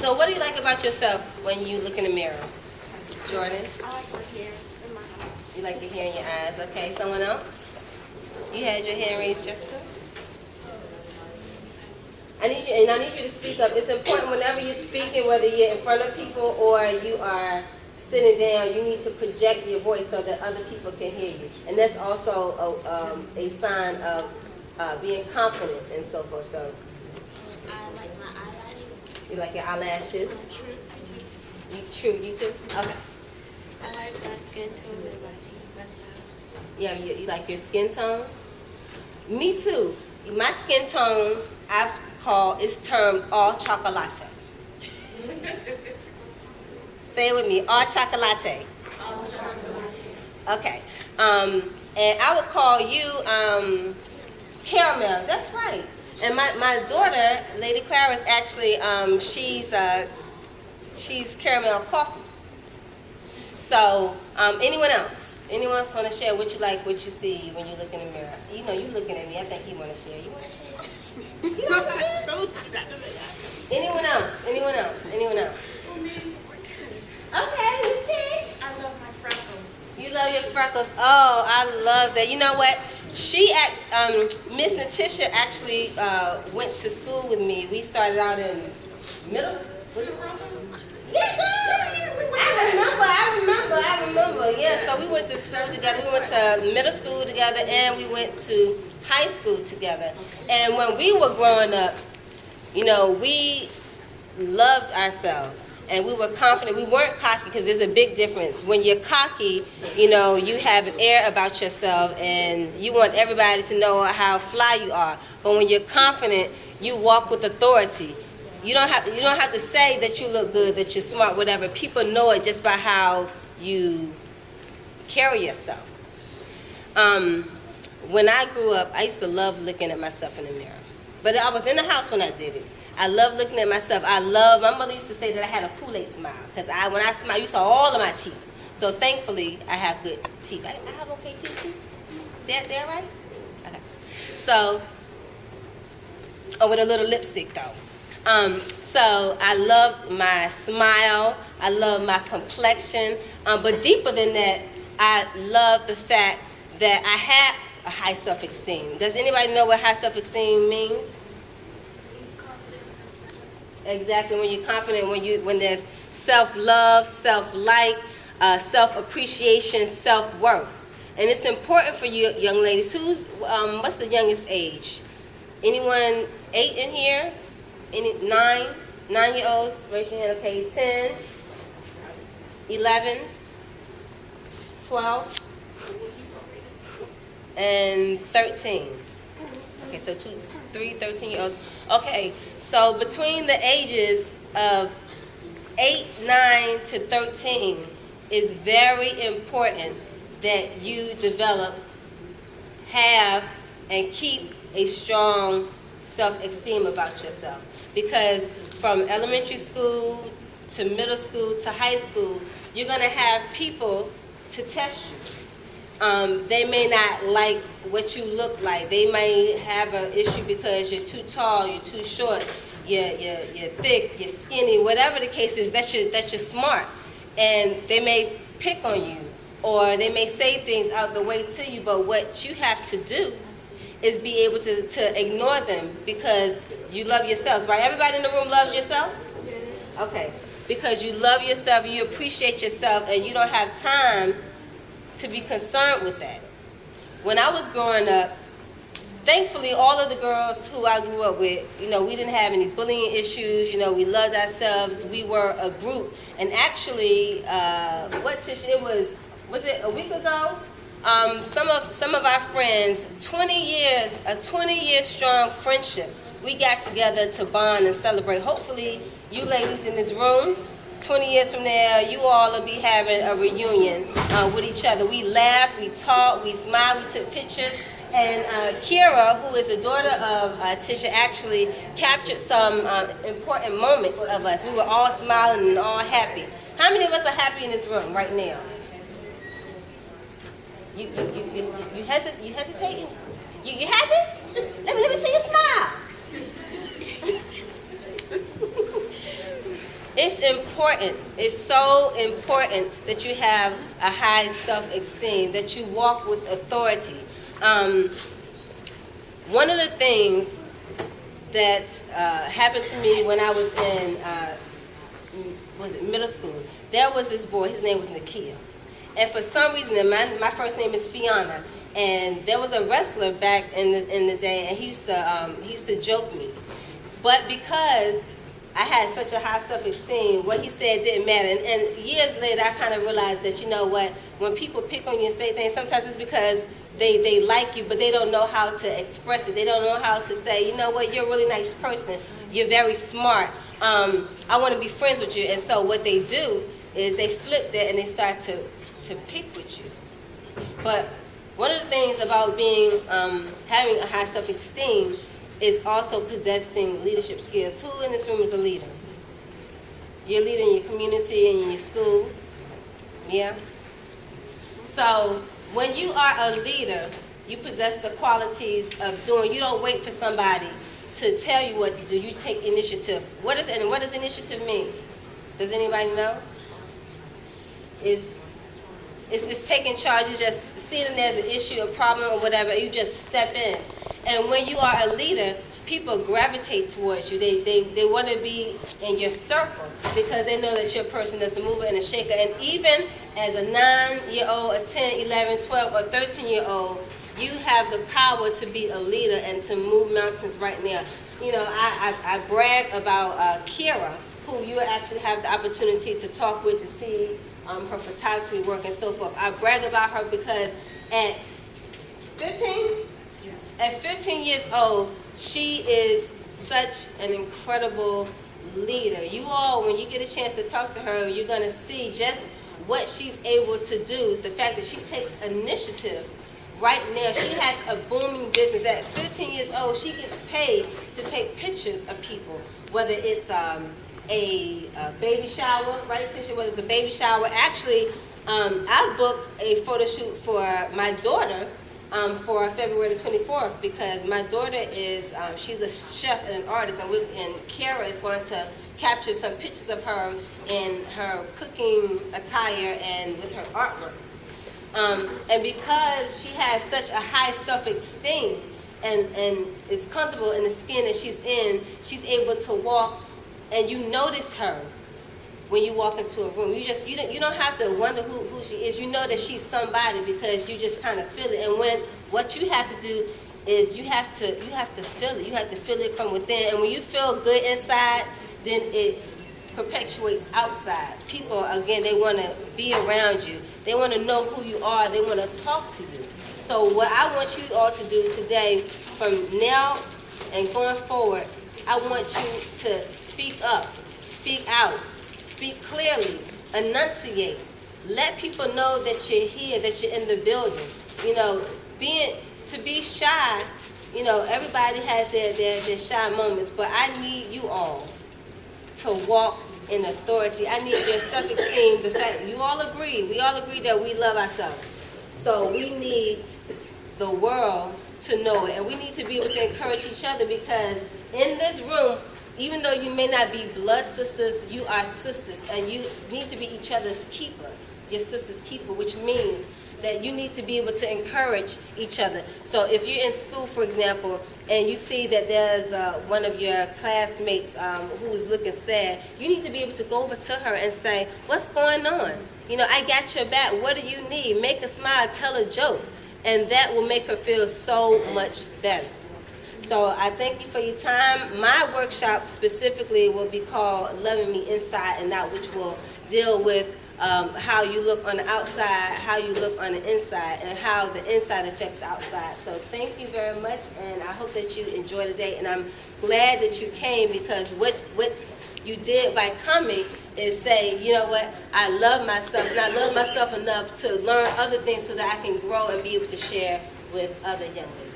So what do you like about yourself when you look in the mirror? Jordan? I like my hair in my eyes. You like the hair in your eyes. Okay, someone else? You had your hand raised, Jessica? I need you to speak up. It's important whenever you're speaking, whether you're in front of people or you are sitting down, you need to project your voice so that other people can hear you. And that's also a sign of being confident and so forth. So, I like my eyelashes. you like your eyelashes? True. You too? Okay. I like my skin tone and my teeth. That's Yeah, you like your skin tone? Me too. My skin tone, it's termed all chocolate. Say it with me, all chocolate. all chocolate. Okay. And I would call you caramel. That's right. And my daughter, Lady Clara, is actually she's caramel coffee. So anyone else? Anyone else want to share what you like, what you see when you look in the mirror? You know, you looking at me. I think you want to share. You want to share? You don't want to share? Anyone else? Anyone else? Anyone else? Okay, we see. I love my freckles. You love your freckles. Oh, I love that. You know what? Miss Natisha actually went to school with me. We started out in middle school. Yeah, I remember. Yeah, so we went to school together. We went to middle school together, and we went to high school together. And when we were growing up, you know, we loved ourselves, and we were confident. We weren't cocky, because there's a big difference. When you're cocky, you know, you have an air about yourself, and you want everybody to know how fly you are. But when you're confident, you walk with authority. You don't have to say that you look good, that you're smart, whatever. People know it just by how you carry yourself. When I grew up, I used to love looking at myself in the mirror. But I was in the house when I did it. I love looking at myself. My mother used to say that I had a Kool-Aid smile, because when I smile, you saw all of my teeth. So thankfully, I have good teeth. I have okay teeth, too? They're right? Okay. So, with a little lipstick, though. So I love my smile, I love my complexion, but deeper than that, I love the fact that I have a high self-esteem. Does anybody know what high self-esteem means? Exactly, when you're confident, when there's self-love, self-like, self-appreciation, self-worth. And it's important for you young ladies. What's the youngest age? Anyone 8 in here? Any 9-year-olds? Raise your hand. Okay, 10, 11, 12, and 13. Okay, so 2, 3, 13-year-olds. Okay, so between the ages of 8, 9 to 13 is very important that you develop, have, and keep a strong self-esteem about yourself. Because from elementary school to middle school to high school, you're going to have people to test you. They may not like what you look like. They may have an issue because you're too tall, you're too short, you're thick, you're skinny, whatever the case is, that you're smart. And they may pick on you, or they may say things out the way to you, but what you have to do is be able to ignore them, because you love yourselves, right? Everybody in the room loves yourself? Okay. Because you love yourself, you appreciate yourself, and you don't have time to be concerned with that. When I was growing up, thankfully all of the girls who I grew up with, you know, we didn't have any bullying issues, you know, we loved ourselves, we were a group. And actually, was it a week ago? Some of our friends, 20 years, a 20-year strong friendship, we got together to bond and celebrate. Hopefully, you ladies in this room, 20 years from now, you all will be having a reunion with each other. We laughed, we talked, we smiled, we took pictures. And Kira, who is the daughter of Tisha, actually captured some important moments of us. We were all smiling and all happy. How many of us are happy in this room right now? You hesitating? You happy? Let me see you smile. It's important. It's so important that you have a high self-esteem, that you walk with authority. One of the things that happened to me when I was in middle school, there was this boy, his name was Nakia. And for some reason, and my first name is Feona, and there was a wrestler back in the day, and he used to joke me. But because I had such a high self-esteem, what he said didn't matter. And years later, I kind of realized that, you know what, when people pick on you and say things, sometimes it's because they like you, but they don't know how to express it. They don't know how to say, you know what, you're a really nice person. You're very smart. I want to be friends with you. And so what they do is they flip that and they start to pick with you. But one of the things about being having a high self-esteem is also possessing leadership skills. Who in this room is a leader? You're a leader in your community and in your school. Yeah? So when you are a leader, you possess the qualities of doing. You don't wait for somebody to tell you what to do. You take initiative. What does initiative mean? Does anybody know? It's taking charge. It's just seeing there's an issue, a problem, or whatever. You just step in. And when you are a leader, people gravitate towards you. They want to be in your circle because they know that you're a person that's a mover and a shaker. And even as a 9-year-old, a 10, 11, 12, or 13-year-old, you have the power to be a leader and to move mountains right now. You know, I brag about Kira, who you actually have the opportunity to talk with, to see her photography work and so forth. I brag about her because at 15? Yes. At 15 years old, she is such an incredible leader. You all, when you get a chance to talk to her, you're going to see just what she's able to do. The fact that she takes initiative. Right now, she has a booming business. At 15 years old, she gets paid to take pictures of people, whether it's a baby shower, right, Tisha? Whether it's a baby shower. Actually, I booked a photo shoot for my daughter for February the 24th because my daughter is, she's a chef and an artist, and Kara is going to capture some pictures of her in her cooking attire and with her artwork. And because she has such a high self-esteem and is comfortable in the skin that she's in, she's able to walk, and you notice her when you walk into a room. You don't have to wonder who she is. You know that she's somebody because you just kind of feel it. And what you have to do is you have to feel it. You have to feel it from within. And when you feel good inside, then it perpetuates outside. People, again, they want to be around you. They want to know who you are. They want to talk to you. So what I want you all to do today, from now and going forward, I want you to speak up, speak out, speak clearly, enunciate. Let people know that you're here, that you're in the building. You know, to be shy, you know, everybody has their shy moments, but I need you all to walk in authority. I need your self-esteem. The fact we all agree that we love ourselves. So we need the world to know it, and we need to be able to encourage each other because in this room, even though you may not be blood sisters, you are sisters, and you need to be each other's keeper, your sister's keeper, which means that you need to be able to encourage each other. So if you're in school, for example, and you see that there's one of your classmates who is looking sad, you need to be able to go over to her and say, what's going on? You know, I got your back. What do you need? Make her smile, tell a joke. And that will make her feel so much better. So I thank you for your time. My workshop specifically will be called Loving Me Inside and Out, which will deal with how you look on the outside, how you look on the inside, and how the inside affects the outside. So thank you very much, and I hope that you enjoy the day. And I'm glad that you came because what you did by coming is say, you know what, I love myself, and I love myself enough to learn other things so that I can grow and be able to share with other young ladies.